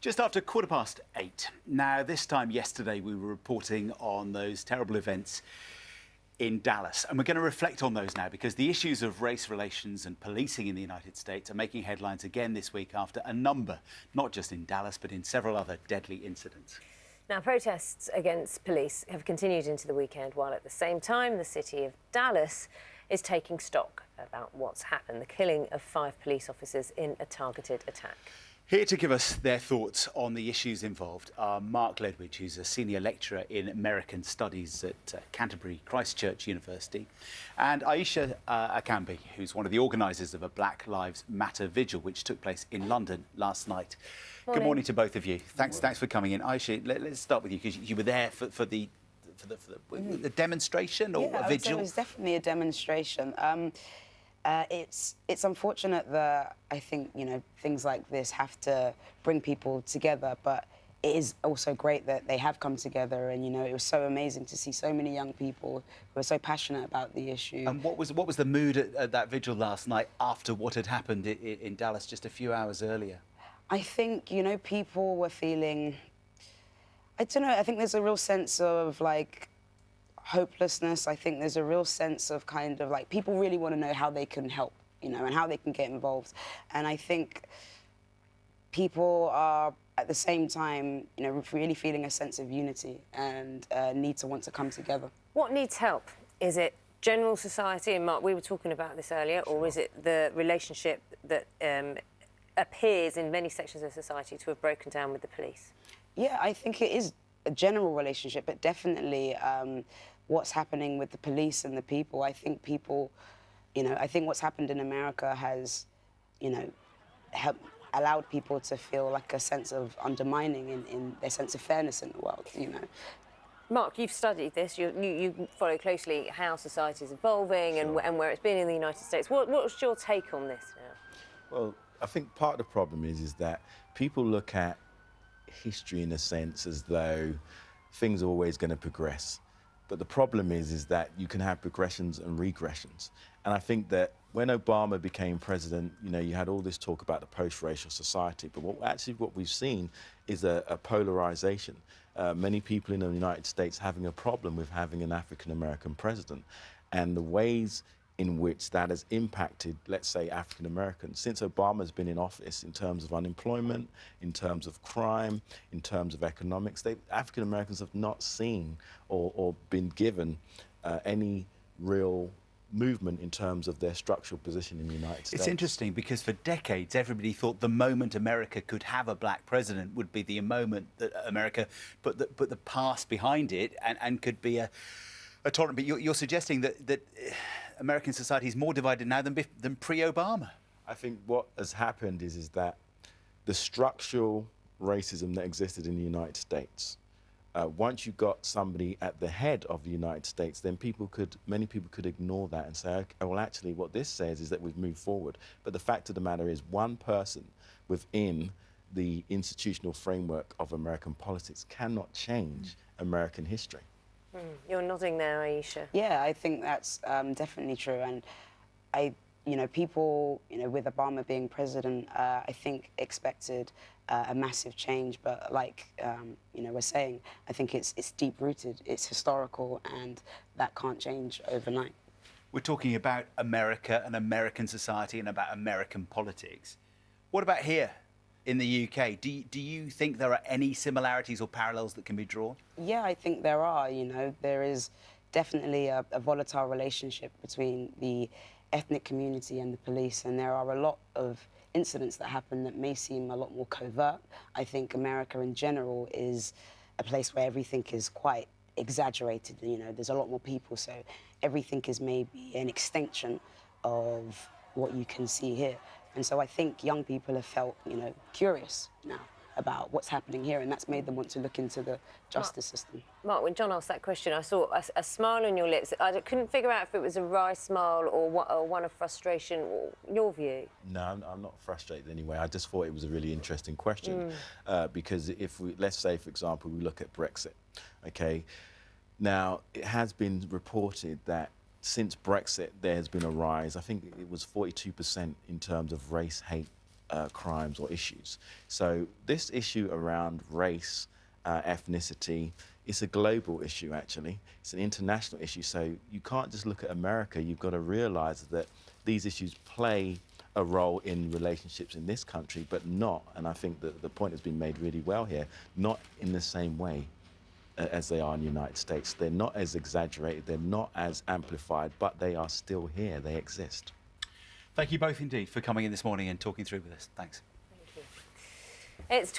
Just after 8:15. Now, this time yesterday, we were reporting on those terrible events in Dallas. And we're going to reflect on those now because the issues of race relations and policing in the United States are making headlines again this week after a number, not just in Dallas, but in several other deadly incidents. Now, protests against police have continued into the weekend, while at the same time, the city of Dallas is taking stock about what's happened, the killing of 5 police officers in a targeted attack. Here to give us their thoughts on the issues involved are Mark Ledwidge, who's a senior lecturer in American Studies at Canterbury Christchurch University, and Aisha Akanbi, who's one of the organisers of a Black Lives Matter vigil, which took place in London last night. Morning. Good morning to both of you. Thanks for coming in. Aisha, let's start with you, because you were there for the demonstration or a vigil? It was definitely a demonstration. It's unfortunate that I think, things like this have to bring people together, but it is also great that they have come together, and, it was so amazing to see so many young people who are so passionate about the issue. And what was the mood at that vigil last night after what had happened in Dallas just a few hours earlier? I think, people were feeling, I don't know, I think there's a real sense of, hopelessness. I think there's a real sense of people really want to know how they can help, and how they can get involved. And I think people are, at the same time, really feeling a sense of unity and need to want to come together. What needs help? Is it general society, and Mark, we were talking about this earlier, or is it the relationship that appears in many sections of society to have broken down with the police? Yeah, I think it is a general relationship, but definitely what's happening with the police and the people. I think people, I think what's happened in America has, allowed people to feel like a sense of undermining in their sense of fairness in the world, Mark, you've studied this. You follow closely how society is evolving and where it's been in the United States. What's your take on this now? Well, I think part of the problem is that people look at history in a sense as though things are always going to progress. But the problem is that you can have progressions and regressions. And I think that when Obama became president, you had all this talk about the post-racial society. But what we've seen is a polarization. Many people in the United States having a problem with having an African-American president. And the ways in which that has impacted, let's say, African Americans. Since Obama's been in office, in terms of unemployment, in terms of crime, in terms of economics, African Americans have not seen or been given any real movement in terms of their structural position in the United States. It's interesting because for decades everybody thought the moment America could have a black president would be the moment that America put the past behind it and could be a tolerant. But you're suggesting that American society is more divided now than pre-Obama. I think what has happened is that the structural racism that existed in the United States, once you got somebody at the head of the United States, then many people could ignore that and say, okay, well, actually, what this says is that we've moved forward. But the fact of the matter is, one person within the institutional framework of American politics cannot change American history. You're nodding there, Aisha. Yeah, I think that's definitely true. And people, with Obama being president, I think expected a massive change. But we're saying, I think it's deep-rooted, it's historical, and that can't change overnight. We're talking about America and American society and about American politics. What about here in the UK? Do you think there are any similarities or parallels that can be drawn? Yeah, I think there are. There is definitely a volatile relationship between the ethnic community and the police, and there are a lot of incidents that happen that may seem a lot more covert. I think America in general is a place where everything is quite exaggerated. There's a lot more people, so everything is maybe an extension of what you can see here. And so I think young people have felt, curious now about what's happening here, and that's made them want to look into the justice system. Mark, when John asked that question, I saw a smile on your lips. I couldn't figure out if it was a wry smile or one of frustration. Your view? No, I'm not frustrated anyway. I just thought it was a really interesting question because let's say, for example, we look at Brexit, okay? Now, it has been reported that since Brexit, there has been a rise. I think it was 42% in terms of race hate crimes or issues. So this issue around race, ethnicity, it's a global issue, actually. It's an international issue. So you can't just look at America. You've got to realize that these issues play a role in relationships in this country, but not, and I think that the point has been made really well here, not in the same way as they are in the United States. They're not as exaggerated, they're not as amplified, but they are still here, they exist. Thank you both indeed for coming in this morning and talking through with us. Thanks. Thank you. It's